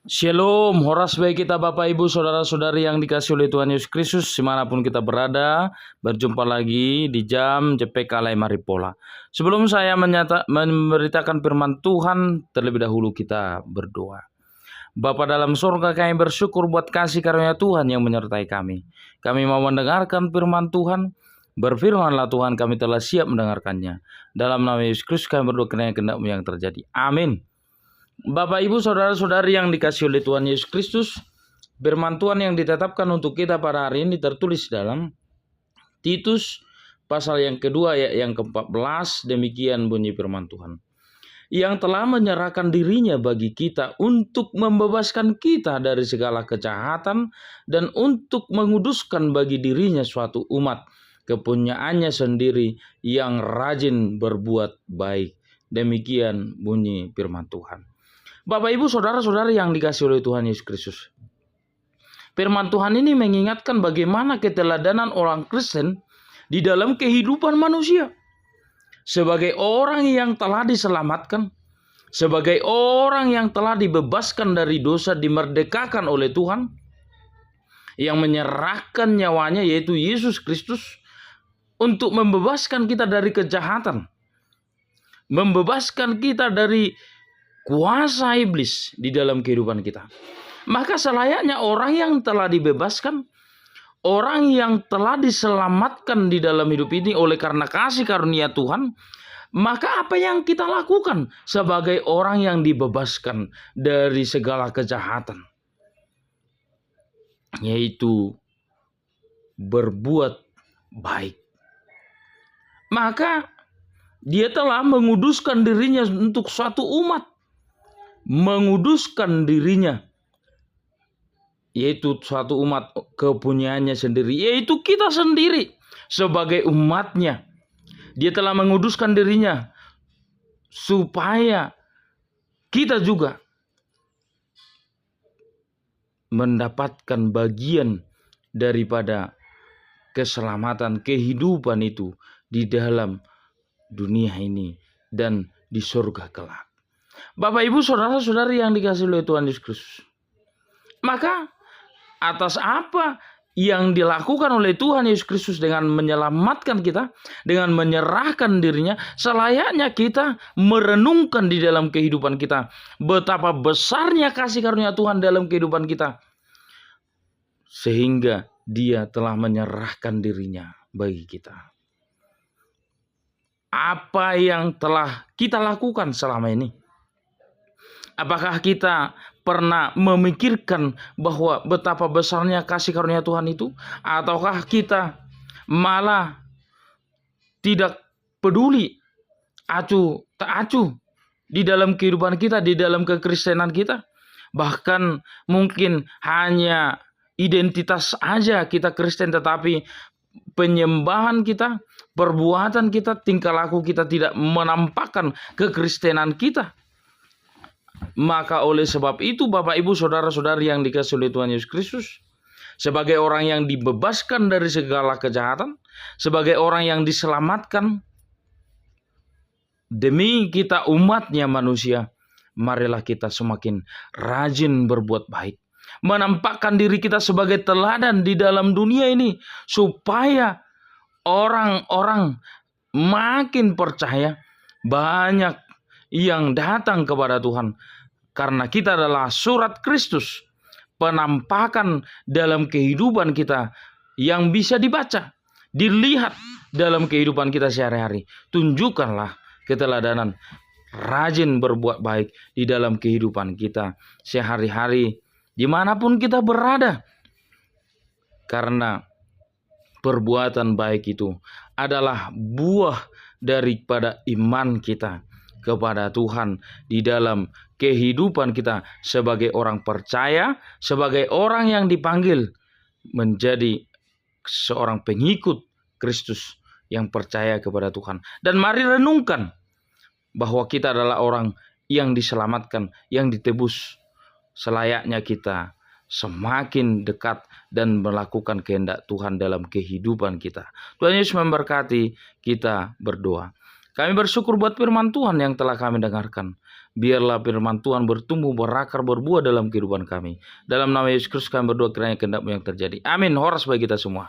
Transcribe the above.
Shalom, horas baik kita Bapak Ibu Saudara-saudari yang dikasih oleh Tuhan Yesus Kristus dimanapun kita berada. Berjumpa lagi di jam JPK Kalai Maripola. Sebelum saya memberitakan firman Tuhan, terlebih dahulu kita berdoa. Bapa dalam surga, kami bersyukur buat kasih karunia Tuhan yang menyertai kami. Kami mau mendengarkan firman Tuhan. Berfirmanlah Tuhan, kami telah siap mendengarkannya. Dalam nama Yesus Kristus kami berdoa kiranya kehendak-Mu yang terjadi. Amin. Bapak Ibu Saudara-saudari yang dikasihi oleh Tuhan Yesus Kristus, firman Tuhan yang ditetapkan untuk kita pada hari ini tertulis dalam Titus pasal yang kedua ayat yang ke-14. Demikian bunyi firman Tuhan. Yang telah menyerahkan dirinya bagi kita untuk membebaskan kita dari segala kejahatan dan untuk menguduskan bagi dirinya suatu umat kepunyaannya sendiri yang rajin berbuat baik. Demikian bunyi firman Tuhan. Bapak Ibu Saudara-saudari yang dikasihi oleh Tuhan Yesus Kristus, firman Tuhan ini mengingatkan bagaimana keteladanan orang Kristen di dalam kehidupan manusia. Sebagai orang yang telah diselamatkan, sebagai orang yang telah dibebaskan dari dosa, dimerdekakan oleh Tuhan, yang menyerahkan nyawanya yaitu Yesus Kristus untuk membebaskan kita dari kejahatan, membebaskan kita dari kuasa iblis di dalam kehidupan kita. Maka selayaknya orang yang telah dibebaskan, orang yang telah diselamatkan di dalam hidup ini oleh karena kasih karunia Tuhan, maka apa yang kita lakukan sebagai orang yang dibebaskan dari segala kejahatan? Yaitu berbuat baik. Maka dia telah menguduskan dirinya untuk suatu umat. Menguduskan dirinya, yaitu suatu umat kepunyaannya sendiri, yaitu kita sendiri sebagai umatnya. Dia telah menguduskan dirinya supaya kita juga mendapatkan bagian daripada keselamatan kehidupan itu di dalam dunia ini dan di surga kelak. Bapak Ibu Saudara-saudari yang dikasihi oleh Tuhan Yesus Kristus, maka atas apa yang dilakukan oleh Tuhan Yesus Kristus dengan menyelamatkan kita, dengan menyerahkan dirinya, selayaknya kita merenungkan di dalam kehidupan kita betapa besarnya kasih karunia Tuhan dalam kehidupan kita, sehingga Dia telah menyerahkan dirinya bagi kita. Apa yang telah kita lakukan selama ini? Apakah kita pernah memikirkan bahwa betapa besarnya kasih karunia Tuhan itu? Ataukah kita malah tidak peduli, acuh tak acuh di dalam kehidupan kita, di dalam kekristenan kita? Bahkan mungkin hanya identitas aja kita Kristen, tetapi penyembahan kita, perbuatan kita, tingkah laku kita tidak menampakkan kekristenan kita. Maka oleh sebab itu Bapak Ibu Saudara-saudari yang dikasihi oleh Tuhan Yesus Kristus, sebagai orang yang dibebaskan dari segala kejahatan, sebagai orang yang diselamatkan demi kita umatnya manusia, marilah kita semakin rajin berbuat baik, menampakkan diri kita sebagai teladan di dalam dunia ini, supaya orang-orang makin percaya, banyak yang datang kepada Tuhan, karena kita adalah surat Kristus, penampakan dalam kehidupan kita yang bisa dibaca, dilihat dalam kehidupan kita sehari-hari. Tunjukkanlah keteladanan, rajin berbuat baik di dalam kehidupan kita sehari-hari, dimanapun kita berada, karena perbuatan baik itu adalah buah daripada iman kita kepada Tuhan di dalam kehidupan kita sebagai orang percaya, sebagai orang yang dipanggil menjadi seorang pengikut Kristus yang percaya kepada Tuhan. Dan mari renungkan bahwa kita adalah orang yang diselamatkan, yang ditebus. Selayaknya kita semakin dekat dan melakukan kehendak Tuhan dalam kehidupan kita. Tuhan Yesus memberkati. Kita berdoa. Kami bersyukur buat firman Tuhan yang telah kami dengarkan. Biarlah firman Tuhan bertumbuh, berakar, berbuah dalam kehidupan kami. Dalam nama Yesus Kristus kami berdoa kiranya kehendak-Mu yang terjadi. Amin. Horas bagi kita semua.